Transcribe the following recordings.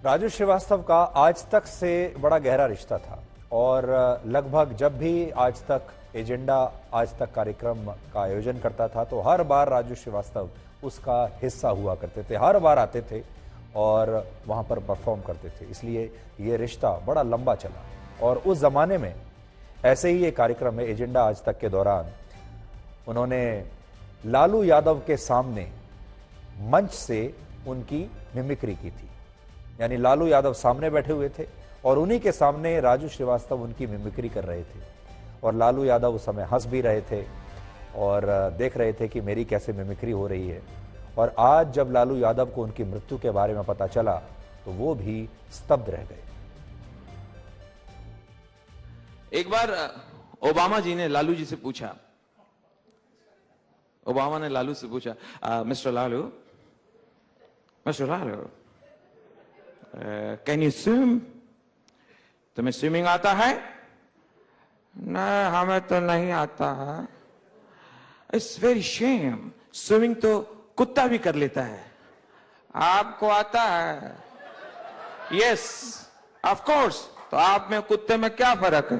राजू श्रीवास्तव का आज तक से बड़ा गहरा रिश्ता था और लगभग जब भी आज तक एजेंडा आज तक कार्यक्रम का आयोजन करता था तो हर बार राजू श्रीवास्तव उसका हिस्सा हुआ करते थे, हर बार आते थे और वहां पर परफॉर्म करते थे। इसलिए ये रिश्ता बड़ा लंबा चला और उस जमाने में ऐसे ही एक कार्यक्रम है एजेंडा आज तक के दौरान उन्होंने लालू यादव के सामने मंच से उनकी मिमिक्री की थी। यानी लालू यादव सामने बैठे हुए थे और उन्हीं के सामने राजू श्रीवास्तव उनकी मिमिक्री कर रहे थे और लालू यादव उस समय हंस भी रहे थे और देख रहे थे कि मेरी कैसे मिमिक्री हो रही है। और आज जब लालू यादव को उनकी मृत्यु के बारे में पता चला तो वो भी स्तब्ध रह गए। एक बार ओबामा जी ने लालू जी से पूछा, ओबामा ने लालू से पूछा, mister Lalu, can you swim? तुम्हें स्विमिंग आता है? नहीं, हमें तो नहीं आता है। इट्स वेरी शेम, स्विमिंग तो कुत्ता भी कर लेता है, आपको आता है? Yes of course. तो आप में कुत्ते में क्या फर्क है?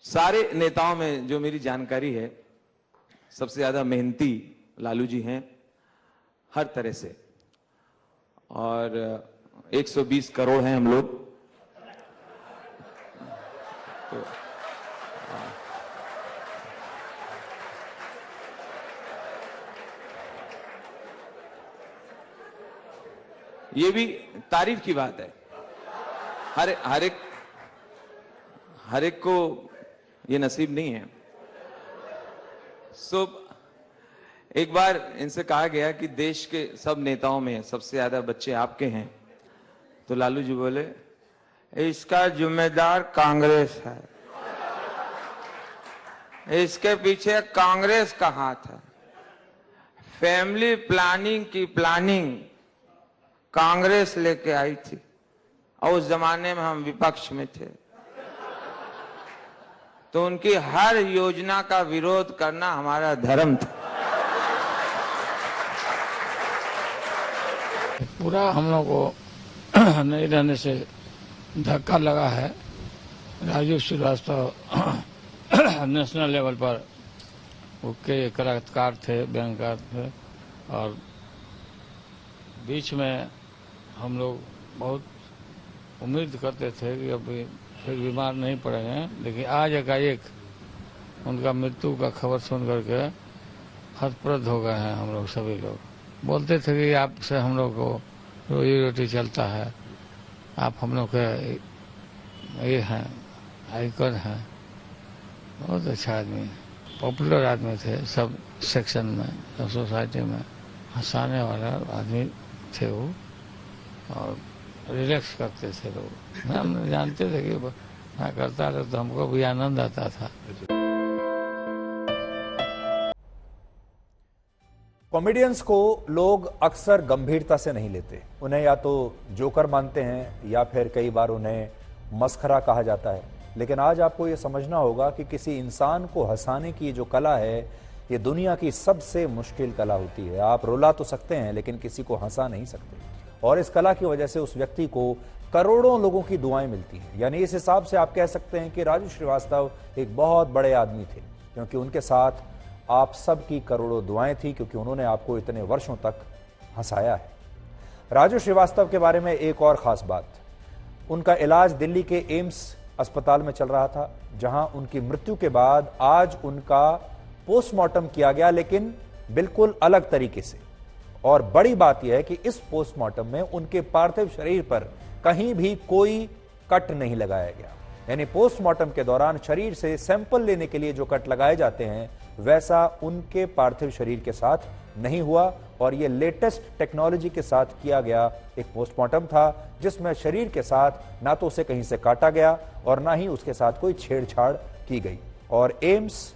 सारे नेताओं में जो मेरी जानकारी है सबसे ज्यादा मेहनती लालू जी हैं हर तरह से, और 120 करोड़ हैं हम लोग। तो ये भी तारीफ की बात है। हर एक को ये नसीब नहीं है। एक बार इनसे कहा गया कि देश के सब नेताओं में सबसे ज्यादा बच्चे आपके हैं, तो लालू जी बोले इसका जिम्मेदार कांग्रेस है, इसके पीछे कांग्रेस का हाथ है। फैमिली प्लानिंग की प्लानिंग कांग्रेस लेके आई थी और उस जमाने में हम विपक्ष में थे, तो उनकी हर योजना का विरोध करना हमारा धर्म था। पूरा हम लोग को नहीं रहने से धक्का लगा है। राजू श्रीवास्तव नेशनल लेवल पर उसके कलाकार थे, बैंकर थे, और बीच में हम लोग बहुत उम्मीद करते थे कि अभी फिर बीमार नहीं पड़ेंगे, लेकिन आज एकाएक उनका मृत्यु का खबर सुन करके हतप्रद हो गए हैं हम लोग सभी लोग। बोलते थे कि आपसे हम लोग को रोजी रोटी चलता है, आप हम लोग के ये हैं, आइकन हैं। बहुत अच्छा आदमी, पॉपुलर आदमी थे सब सेक्शन में, सब सोसाइटी में हंसाने वाला आदमी थे वो, और रिलैक्स करते थे लोग। हम जानते थे कि मैं करता था तो हमको भी आनंद आता था। कॉमेडियंस को लोग अक्सर गंभीरता से नहीं लेते, उन्हें या तो जोकर मानते हैं या फिर कई बार उन्हें मस्खरा कहा जाता है। लेकिन आज आपको यह समझना होगा कि किसी इंसान को हंसाने की जो कला है ये दुनिया की सबसे मुश्किल कला होती है। आप रुला तो सकते हैं लेकिन किसी को हंसा नहीं सकते, और इस कला की वजह से उस व्यक्ति को करोड़ों लोगों की दुआएं मिलती हैं। यानी इस हिसाब से आप कह सकते हैं कि राजू श्रीवास्तव एक बहुत बड़े आदमी थे, क्योंकि उनके साथ आप सबकी करोड़ों दुआएं थी, क्योंकि उन्होंने आपको इतने वर्षों तक हंसाया है। राजू श्रीवास्तव के बारे में एक और खास बात, उनका इलाज दिल्ली के एम्स अस्पताल में चल रहा था, जहां उनकी मृत्यु के बाद आज उनका पोस्टमार्टम किया गया, लेकिन बिल्कुल अलग तरीके से। और बड़ी बात यह है कि इस पोस्टमार्टम में उनके पार्थिव शरीर पर कहीं भी कोई कट नहीं लगाया गया। यानी पोस्टमार्टम के दौरान शरीर से सैंपल लेने के लिए जो कट लगाए जाते हैं वैसा उनके पार्थिव शरीर के साथ नहीं हुआ, और यह लेटेस्ट टेक्नोलॉजी के साथ किया गया एक पोस्टमार्टम था, जिसमें शरीर के साथ ना तो उसे कहीं से काटा गया और ना ही उसके साथ कोई छेड़छाड़ की गई। और एम्स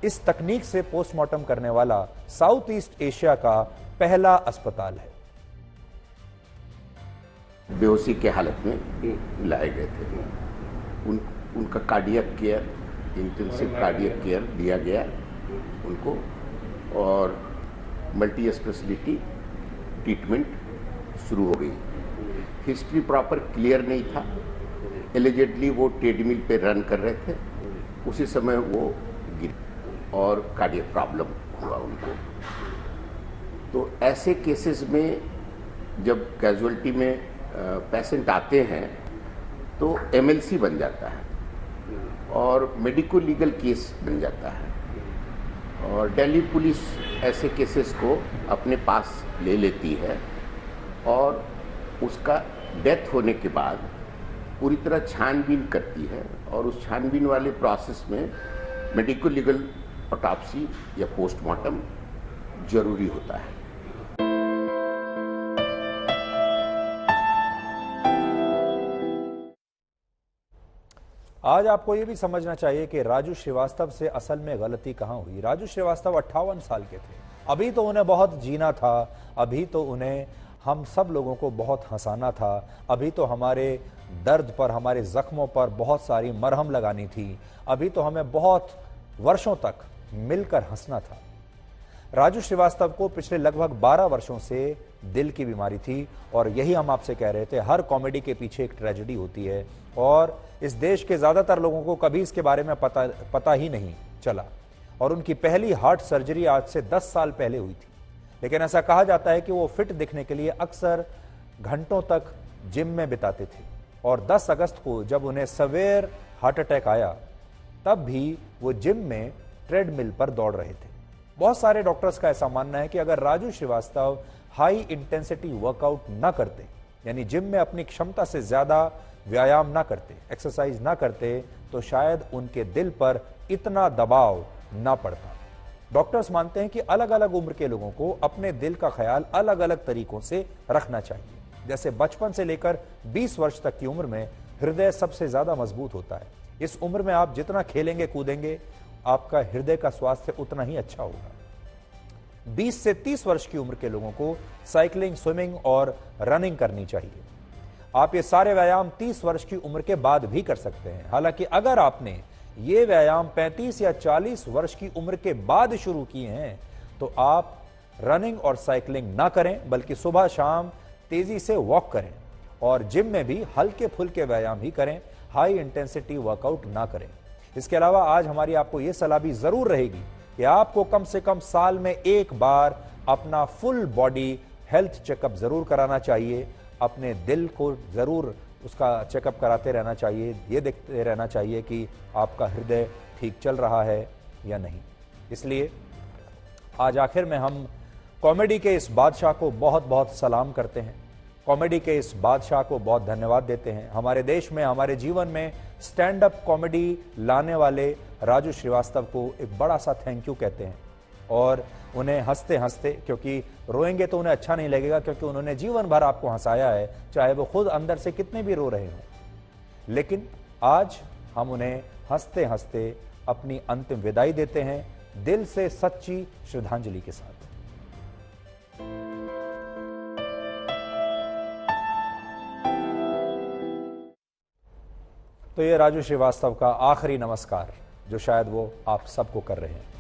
इस तकनीक से पोस्टमार्टम करने वाला साउथ ईस्ट एशिया का पहला अस्पताल है। बेहोशी के हालत में लाए गए थे। उनका cardiac care, intensive cardiac care दिया गया उनको, और मल्टी स्पेशलिटी ट्रीटमेंट शुरू हो गई। हिस्ट्री प्रॉपर क्लियर नहीं था। एलिजेडली वो ट्रेडमिल पे रन कर रहे थे, उसी समय वो गिर और कार्डियक प्रॉब्लम हुआ उनको। तो ऐसे केसेस में जब कैजुअलिटी में पेशेंट आते हैं तो एमएलसी बन जाता है और मेडिको लीगल केस बन जाता है, और दिल्ली पुलिस ऐसे केसेस को अपने पास ले लेती है और उसका डेथ होने के बाद पूरी तरह छानबीन करती है, और उस छानबीन वाले प्रोसेस में मेडिको लीगल ऑटोप्सी या पोस्टमार्टम जरूरी होता है। आज आपको ये भी समझना चाहिए कि राजू श्रीवास्तव से असल में गलती कहां हुई। राजू श्रीवास्तव 58 साल के थे। अभी तो उन्हें बहुत जीना था, अभी तो उन्हें हम सब लोगों को बहुत हंसाना था, अभी तो हमारे दर्द पर, हमारे जख्मों पर बहुत सारी मरहम लगानी थी, अभी तो हमें बहुत वर्षों तक मिलकर हंसना था। राजू श्रीवास्तव को पिछले लगभग 12 वर्षों से दिल की बीमारी थी, और यही हम आपसे कह रहे थे, हर कॉमेडी के पीछे एक ट्रेजेडी होती है, और इस देश के ज्यादातर लोगों को कभी इसके बारे में पता ही नहीं चला। और उनकी पहली हार्ट सर्जरी आज से 10 साल पहले हुई थी। लेकिन ऐसा कहा जाता है कि वो फिट दिखने के लिए अक्सर घंटों तक जिम में बिताते थे, और 10 अगस्त को जब उन्हें सवेयर हार्ट अटैक आया तब भी वो जिम में ट्रेडमिल पर दौड़ रहे थे। बहुत सारे डॉक्टर्स का ऐसा मानना है कि अगर Raju Srivastava high intensity workout ना करते, यानी जिम में अपनी क्षमता से ज्यादा व्यायाम ना करते, एक्सरसाइज ना करते, तो शायद उनके दिल पर इतना दबाव ना पड़ता। डॉक्टर्स मानते हैं कि अलग अलग उम्र के लोगों को अपने दिल का ख्याल अलग अलग तरीकों से रखना चाहिए। जैसे बचपन से लेकर 20 वर्ष तक की उम्र में हृदय सबसे ज्यादा मजबूत होता है। इस उम्र में आप जितना खेलेंगे कूदेंगे, आपका हृदय का स्वास्थ्य उतना ही अच्छा होगा। 20 से 30 वर्ष की उम्र के लोगों को साइकिलिंग, स्विमिंग और रनिंग करनी चाहिए। आप ये सारे व्यायाम 30 वर्ष की उम्र के बाद भी कर सकते हैं। हालांकि अगर आपने ये व्यायाम 35 या 40 वर्ष की उम्र के बाद शुरू किए हैं, तो आप रनिंग और साइकिलिंग ना करें, बल्कि सुबह शाम तेजी से वॉक करें, और जिम में भी हल्के फुल्के व्यायाम ही करें, हाई इंटेंसिटी वर्कआउट ना करें। इसके अलावा आज हमारी आपको यह सलाह भी जरूर रहेगी कि आपको कम से कम साल में एक बार अपना फुल बॉडी हेल्थ चेकअप जरूर कराना चाहिए। अपने दिल को जरूर उसका चेकअप कराते रहना चाहिए, ये देखते रहना चाहिए कि आपका हृदय ठीक चल रहा है या नहीं। इसलिए आज आखिर में हम कॉमेडी के इस बादशाह को बहुत बहुत सलाम करते हैं, कॉमेडी के इस बादशाह को बहुत धन्यवाद देते हैं। हमारे देश में, हमारे जीवन में स्टैंड अप कॉमेडी लाने वाले राजू श्रीवास्तव को एक बड़ा सा थैंक यू कहते हैं, और उन्हें हंसते हंसते, क्योंकि रोएंगे तो उन्हें अच्छा नहीं लगेगा, क्योंकि उन्होंने जीवन भर आपको हंसाया है, चाहे वो खुद अंदर से कितने भी रो रहे हों। लेकिन आज हम उन्हें हंसते हंसते अपनी अंतिम विदाई देते हैं, दिल से सच्ची श्रद्धांजलि के साथ। तो ये राजू श्रीवास्तव का आखिरी नमस्कार, जो शायद वो आप सबको कर रहे हैं।